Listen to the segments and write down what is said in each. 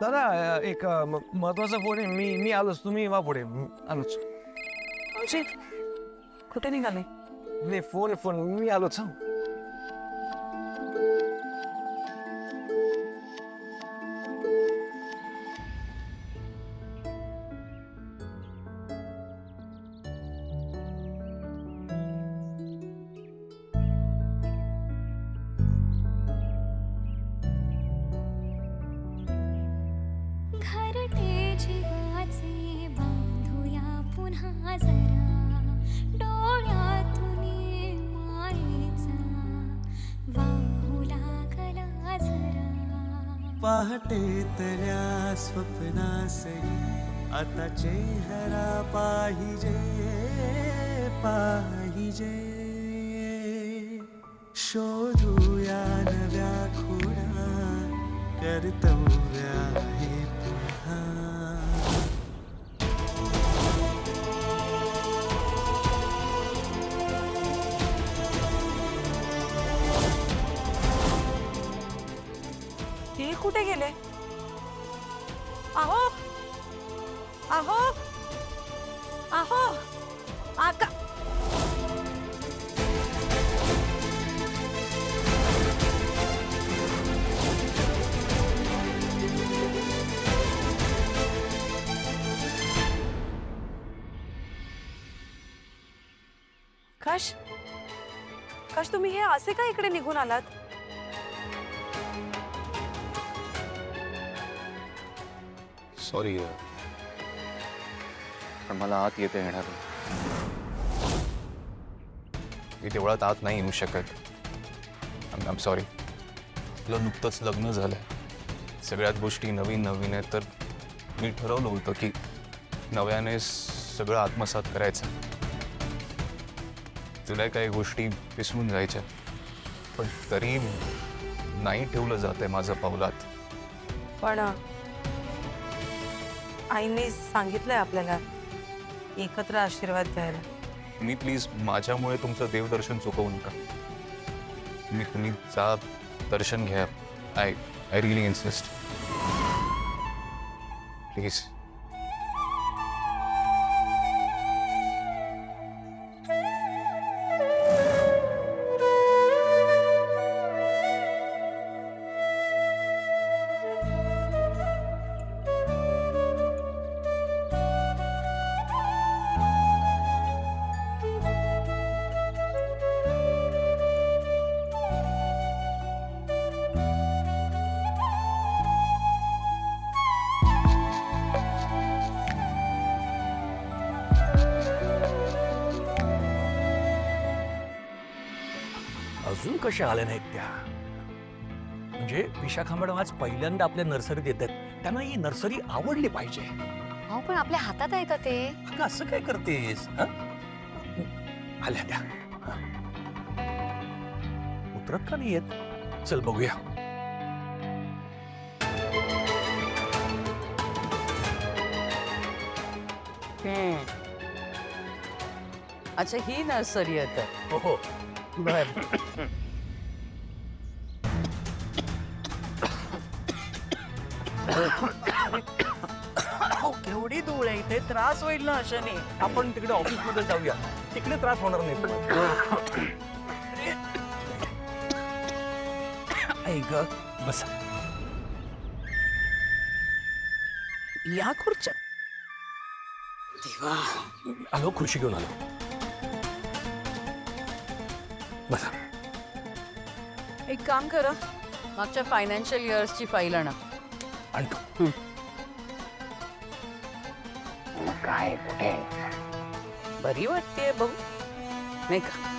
दादा एक महत्वाचा फोन आहे. मी आलोच, तुम्ही वा पुढे. आलोच. कुठे निघाले? नाही, फोन मी आलोच. घरटे जीवाचे बांधूया पुन्हा जरा, डोळ्यातून मायेचा वाहू लागला जरा. पहाटेतल्या स्वप्नासरी आता चेहरा पाहिजे पाहिजे. शोधूया नव्या खुणा, कर्तव्य आहे पुन्हा. ते कुठे गेले? आहो आहो आहो आका. कश कश तुम्ही हे असे का इकडे निघून आलात? सॉरी, पण मला आत येता येणार नाही. मी देवळात आत नाही येऊ शकत. I sorry. तुला नुकतंच लग्न झालंय, सगळ्यात गोष्टी नवीन नवीन आहेत, तर मी ठरवलं होतं की नव्याने सगळं आत्मसात करायचं. तुला काही गोष्टी विसरून जायच्या, पण तरी नाही ठेवलं जातंय माझं पावलात. पण आईने सांगितलंय आपल्याला एकत्र आशीर्वाद द्यायला. तुम्ही प्लीज माझ्यामुळे तुमचं देवदर्शन चुकवू नका. तुम्ही जा, दर्शन घ्या. I really insist, please. अजून कशा आल्या नाहीत त्या? म्हणजे विशाखा मॅडम आज पहिल्यांदा आपल्या नर्सरीत येतात, त्यांना ही नर्सरी आवडली पाहिजे. अहो पण आपल्या हातात आहे का ते? अगं असं काय करतेस? आल्या त्या. उतरत का नाही येत? चल बघूया. अच्छा, ही नर्सरी आहे तर. हो हो. बर. केवढी धूळ आहे इथे, त्रास होईल ना अशाने. आपण तिकडे ऑफिस मध्ये जाऊया, तिकडे त्रास होणार नाही. ऐक, बस. या खुर्च्या. आलो, खुर्ची घेऊन आलो. बसा. एक काम करा, मागच्या फायनान्शियल इयर्सची फाईल आणा. आणतो. काय कुठे बरी वाटते बघ, नाही का?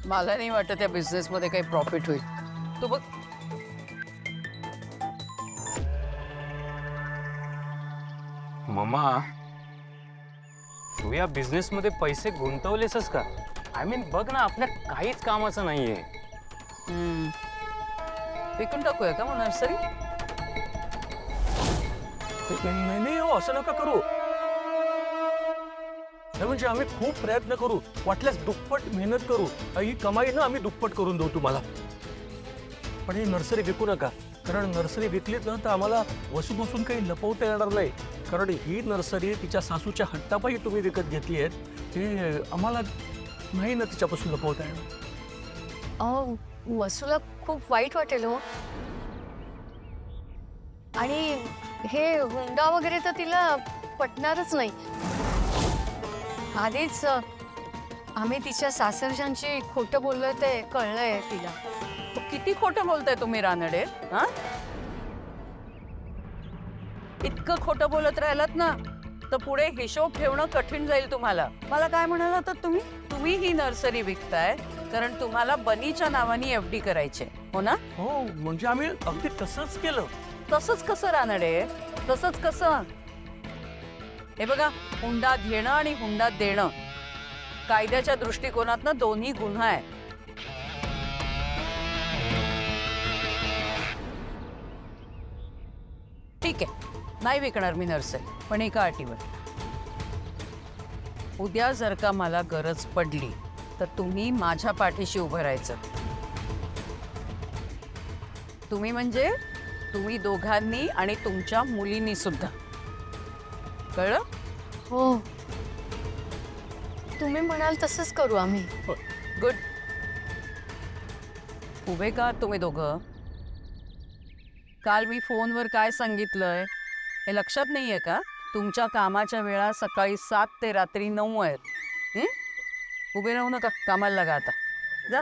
मला नाही वाटत या बिझनेस मध्ये काही प्रॉफिट होईल. तू बघ. मम्मा, तू या बिझनेस मध्ये पैसे गुंतवलेसच का? आय मीन बघ ना, आपल्या काहीच कामाचं नाहीये. विकून टाकूया का मग नर्सरी? नाही नाही हो, असं नका करू. नाही म्हणजे आम्ही खूप प्रयत्न करू, वाटल्यास दुप्पट मेहनत करू. ही कमाई ना आम्ही दुप्पट करून देऊ तुम्हाला. पण ही नर्सरी विकू नका, कारण नर्सरी विकलीत ना तर आम्हाला वसूपासून काही लपवता येणार नाही. कारण ही नर्सरी तिच्या सासूच्या हट्टापायी तुम्ही विकत घेतली आहे, ते आम्हाला नाही ना तिच्यापासून लपवता येणार. अहो, वसूला खूप वाईट वाटेल हो. आणि हे हुंडा वगैरे तर तिला पटणारच नाही. आधीच आम्ही तिच्या सासरच्यांची खोटं बोललोय ते कळलंय तिला. किती खोटं बोलताय तुम्ही रानडे? हा, इतकं खोटं बोलत राहिलात ना तर पुढे हिशोब ठेवणं कठीण जाईल तुम्हाला. मला काय म्हणाला तर तुम्ही ही नर्सरी विकताय कारण तुम्हाला बनीच्या नावाने FD करायचे, हो ना? हो, म्हणजे आम्ही अगदी तसंच केलं. तसंच कसं रानडे? तसंच कसं? हे बघा, हुंडा घेणं आणि हुंडा देणं कायद्याच्या दृष्टिकोनातनं दोन्ही गुन्हा आहे. ठीक आहे, नाही विकणार मी नर्सरी, पण एका अटीवर. उद्या जर का मला गरज पडली तर तुम्ही माझ्या पाठीशी उभं राहायचं. तुम्ही म्हणजे तुम्ही दोघांनी आणि तुमच्या मुलींनी सुद्धा. कळलं? हो, तुम्ही म्हणाल तसंच करू आम्ही. गुड. उभे का तुम्ही दोघं? काल मी फोनवर काय सांगितलंय हे लक्षात नाहीये का? तुमच्या कामाच्या वेळा सकाळी 7 ते रात्री 9 आहेत. उभे राहू नका, कामाला लागा आता. जा.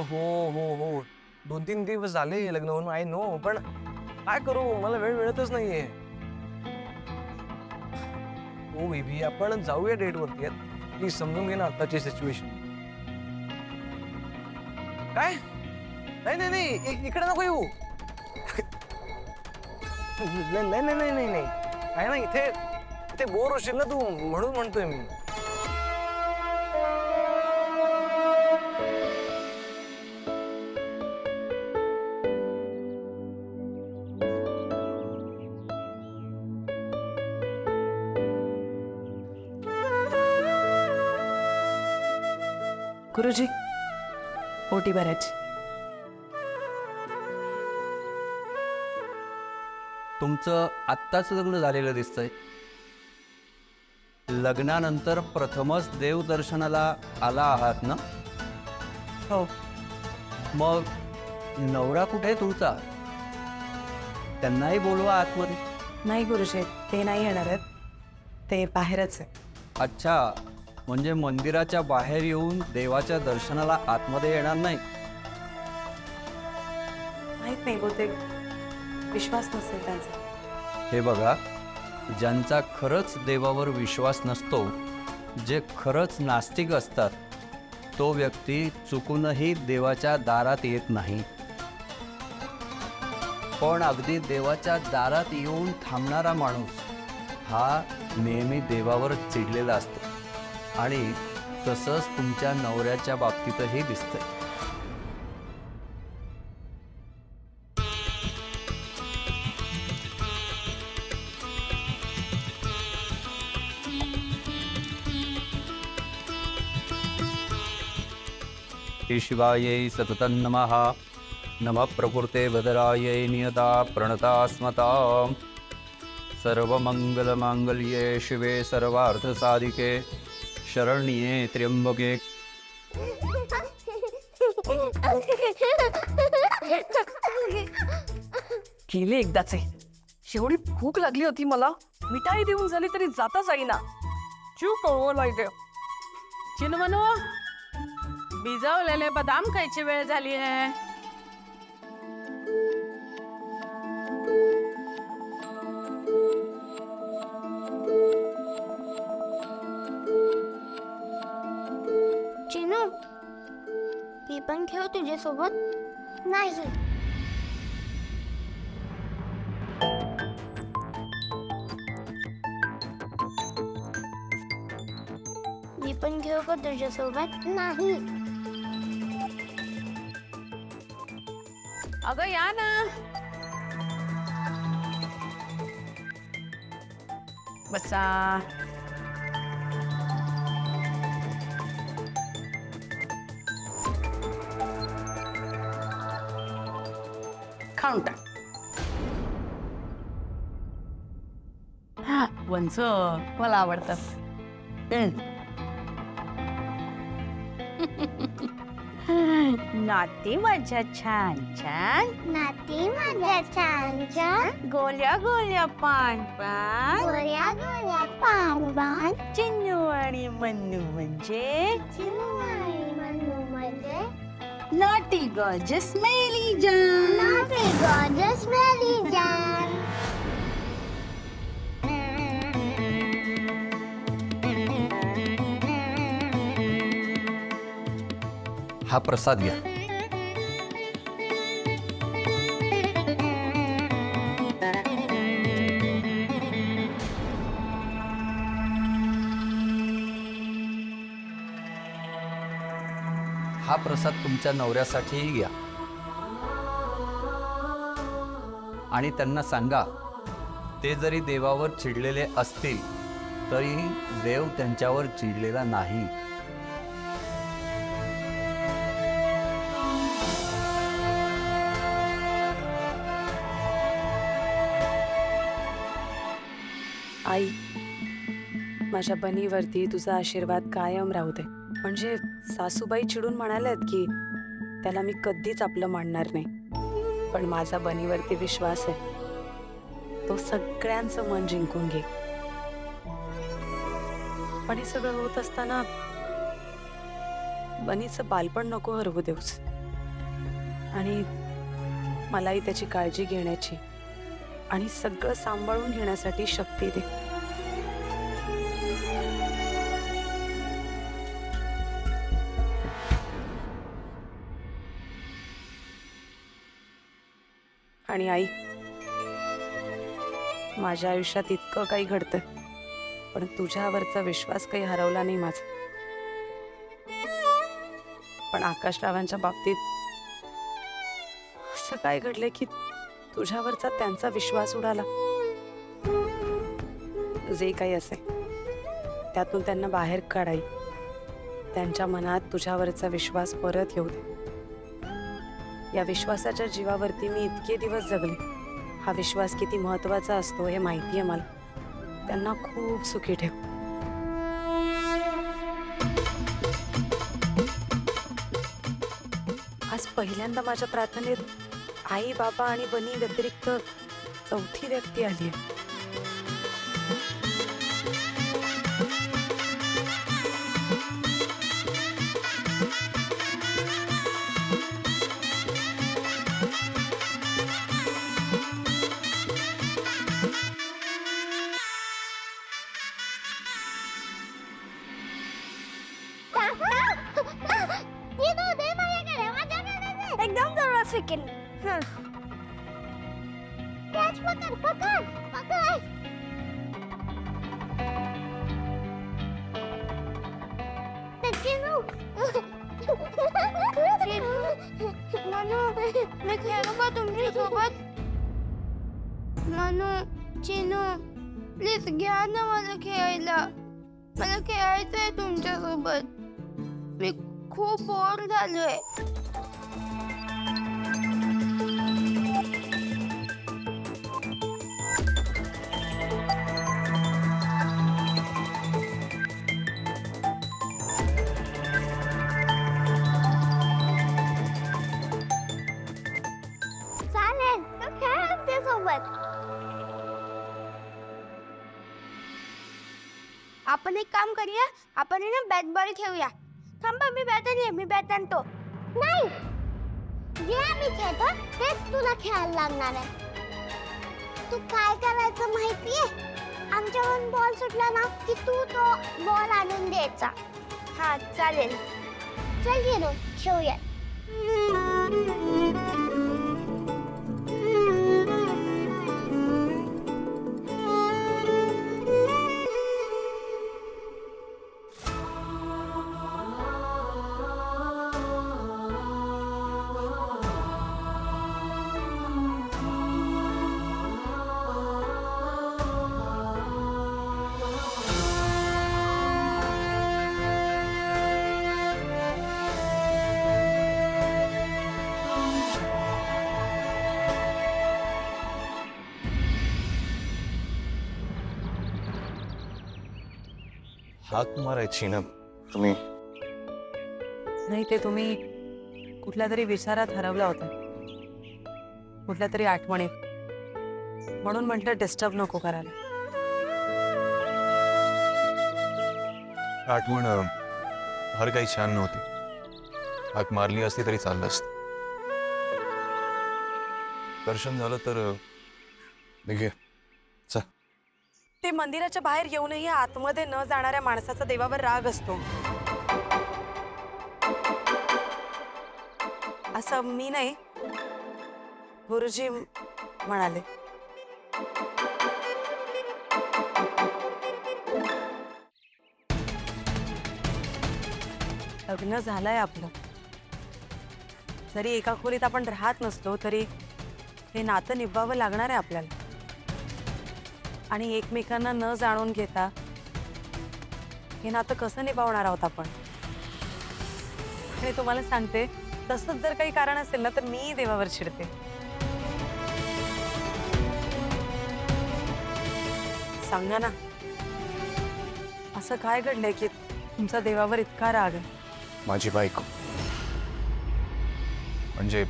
हो हो हो, 2-3 दिवस झाले लग्न होऊन. आय नो, पण काय करू, मला वेळ मिळतच नाहीये. हो बेबी, आपण जाऊया डेटवरती. प्लीज समजून घे ना आताची सिच्युएशन. काय? नाही नाही नाही, इकडे नको येऊ. नाही नाही नाही नाही नाही, काय ना, इथे बोर होशील ना तू, म्हणून म्हणतोय मी. गुरुजी, ओटी भरायची. तुमचं आत्ताच लग्न झालेलं दिसतंय. लग्नानंतर प्रथमच देवदर्शनाला आला आहात ना? हो. मग नवरा कुठे आहे तुमचा? त्यांनाही बोलवा आतमध्ये. नाही गुरुजी, ते नाही येणार आहेत, ते बाहेरच आहे. अच्छा, म्हणजे मंदिराच्या बाहेर येऊन देवाच्या दर्शनाला आतमध्ये येणार नाही? माहित नाही, बहुतेक विश्वास नसेल त्यांचा. हे बघा, ज्यांचा खरंच देवावर विश्वास नसतो, जे खरंच नास्तिक असतात, तो व्यक्ती चुकूनही देवाच्या दारात येत नाही. पण अगदी देवाच्या दारात येऊन थांबणारा माणूस हा नेहमी देवावर चिडलेला असतो. आणि तसंच तुमच्या नवऱ्याच्या बाबतीतही दिसतंय. शिवायै सततं नमः. नमः प्रकृते वदरायै नियता प्रणता स्मताम्. सर्वमंगलमांगल्ये शिवे सर्वार्थसाधिके शरण्ये त्र्यंबके. गेले एकदाचे. एवढी भूक लागली होती मला, मिठाई देऊन झाली तरी जाता जाईना. जीव कळवला इथे. चिनमनो, भिजवलेले बदाम खायची वेळ झाली आहे. तुझ्यासोबत नाही. मी पण खेळू का तुझ्यासोबत? नाही. अगं या ना. बसा. खाऊन टाक. हा वंच मला आवडतं. नाती माझ्या छान छान, नाती माझ्या छान छान, गोल्या गोल्या पान पान, गोऱ्या गोऱ्या पान, चिन्नू आणि मन्नू म्हणजे चिनू आणि मनू म्हणजे नॉटी गॉर्जियस मेली जान. naughty gorgeous Mary Jane. हा प्रसाद घ्या. हा प्रसाद तुमच्या नवऱ्यासाठीही घ्या आणि त्यांना सांगा ते जरी देवावर चिडलेले असतील तरी देव त्यांच्यावर चिडलेला नाही. आई, माझ्या बनीवरती तुझा आशीर्वाद कायम राहू दे. म्हणजे सासूबाई चिडून म्हणाल्यात की त्याला मी कधीच आपलं मानणार नाही, पण माझा बनीवरती विश्वास आहे. तो सगळ्यांचं मन जिंकून घे. पण हे सगळं होत असताना बनीचं बालपण नको हरवू देऊस आणि मलाही त्याची काळजी घेण्याची आणि सगळं सांभाळून घेण्यासाठी शक्ती दे. आणि आई, माझ्या आयुष्यात इतकं काही घडतंय पण तुझ्यावरचा विश्वास काही हरवला नाही माझा. पण आकाशरावांच्या बाबतीत असं काय घडलंय की तुझ्यावरचा त्यांचा विश्वास उडाला. जे काही असे त्यातून त्यांना बाहेर काढाई, त्यांच्या मनात तुझ्यावरचा विश्वास परत येऊ दे. या विश्वासाच्या जीवावरती मी इतके दिवस जगले. हा विश्वास किती महत्वाचा असतो हे माहिती आहे मला. त्यांना खूप सुखी ठेव. आज पहिल्यांदा माझ्या प्रार्थनेत आई, बाबा आणि बनी व्यतिरिक्त चौथी व्यक्ती आली आहे. एकदम जवळ शिकेल. कॅच पकड पकड पकड. मनू, मी खेळू का तुमच्या सोबत? मनू, चिनू, प्लीज घ्या ना मला खेळायला. मला खेळायचंय तुमच्या सोबत. मी खूप बोर झालोय. चालेल, तू खेळ आमच्या सोबत. आपण एक काम करूया, आपण आहे ना बॅट बॉल खेळूया. थांबा, मी बॅट आणली, मी बॅट आणतो. नाही, जे आम्ही खेळतो तेच तुला खेळायला लागणार आहे. तू काय करायचं माहितीये? आमच्याकडून बॉल सुटला ना की तू तो बॉल आणून द्यायचा. हा चालेल. चल गेलो खेळूया. हाक मारायची ना तुम्ही. नाही, ते तुम्ही कुठल्या तरी विचारात हरवला होता, कुठल्या तरी आठवणीत. म्हणून म्हटलं डिस्टर्ब नको करायला. आठवण फार काही छान नव्हती. हाक मारली असती तरी चाललं असतं. दर्शन झालं तर निघूया. चल. ते मंदिराच्या बाहेर येऊनही आतमध्ये न जाणाऱ्या माणसाचा देवावर राग असतो, असं मी नाही, गुरुजी म्हणाले. लग्न झालंय आपलं. जरी एका खोलीत आपण राहत नसलो तरी हे नातं निभावं लागणार आहे आपल्याला. आणि एकमेकांना न जाणून घेता हे नातं कसं निभावणार आहोत आपण. आणि तुम्हाला सांगते, तसंच जर काही कारण असेल ना तर मी देवावर चिडते. सांगा ना, असं काय घडलंय की तुमचा देवावर इतका राग आहे? माझी बायको म्हणजे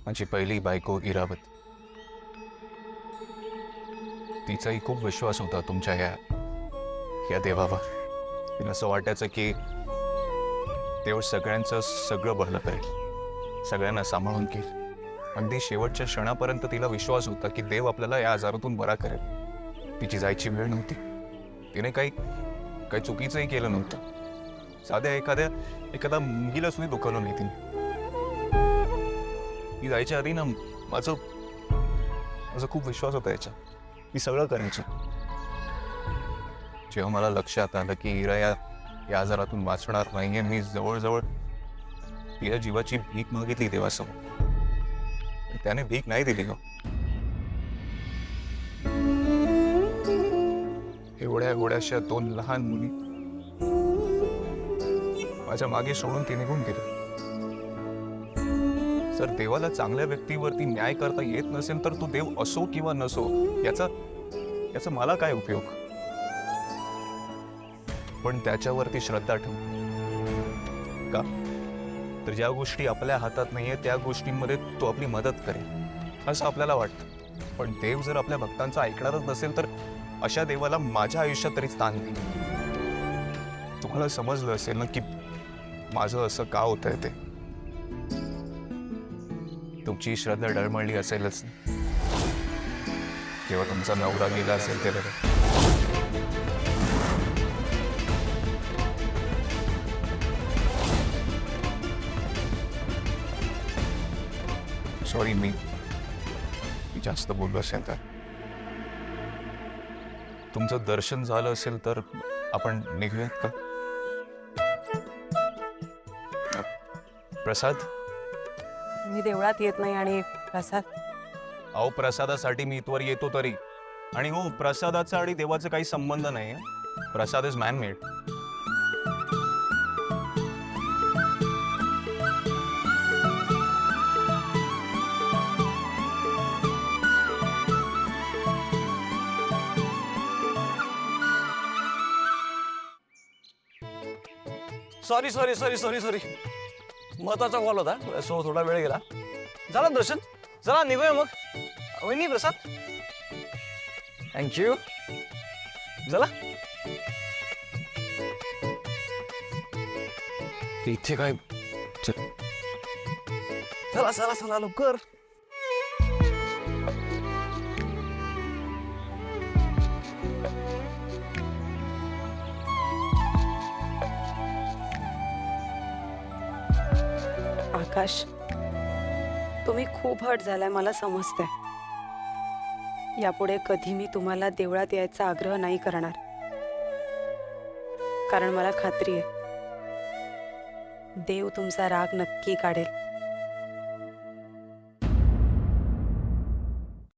माझी पहिली बायको इरावती. तिचाही खूप विश्वास होता तुमच्या या देवावर. तिला असं वाटायचं की देव सगळ्यांचं सगळं भलं करेल, सगळ्यांना सांभाळून घेईल. अगदी शेवटच्या क्षणापर्यंत तिला विश्वास होता की देव आपल्याला या आजारातून बरा करेल. तिची जायची वेळ नव्हती. तिने काही चुकीचंही केलं नव्हतं. साध्या एखाद्या मुलगीला सुद्धा दुखवलं नाही तिने. ती जायच्या आधी ना माझा खूप विश्वास होता याच्या. मी सगळं करायचं. जेव्हा मला लक्षात आलं की इरा या आजारातून वाचणार नाहीये, मी जवळजवळ तिच्या जीवाची भीक मागितली देवासमोर. त्याने भीक नाही दिली. एवढ्याशा 2 लहान मुली माझ्या मागे सोडून ती निघून गेली. जर देवाला चांगल्या व्यक्तीवरती न्याय करता येत नसेल तर तो देव असो किंवा नसो याचा मला काय उपयोग. पण त्याच्यावरती श्रद्धा ठेव का, तर ज्या गोष्टी आपल्या हातात नाहीये त्या गोष्टींमध्ये तो आपली मदत करेल असं आपल्याला वाटतं. पण देव जर आपल्या भक्तांचं ऐकणारच नसेल तर अशा देवाला माझ्या आयुष्यात तरी स्थान नाही. तुम्हाला समजलं असेल ना की माझं असं का होतंय ते. तुमची श्रद्धा डळमळली असेलच जेव्हा तुमचा नवरा गेला असेल तेव्हा. सॉरी, मी जास्त बोललो असेल तर. तुमचं दर्शन झालं असेल तर आपण निघूयात का? प्रसाद? मी देवळात येत नाही आणि प्रसाद. अहो, प्रसादासाठी मी इथवर येतो तरी. आणि हो, प्रसादाचा आणि देवाचा काही संबंध नाही. Prasad is man made. Sorry sorry sorry sorry sorry महत्वाचा कॉल होता, सो थोडा वेळ गेला. झालं दर्शन? चला निघूया मग. वहिनी, प्रसाद. थँक्यू. चला. इथे काय? चला चला चला लवकर. आकाश, तुम्ही खूप हर्ट झालाय मला समजतंय. यापुढे कधी मी तुम्हाला देवळात यायचा आग्रह नाही करणार, कारण मला खात्री आहे देव तुमचा राग नक्की काढेल.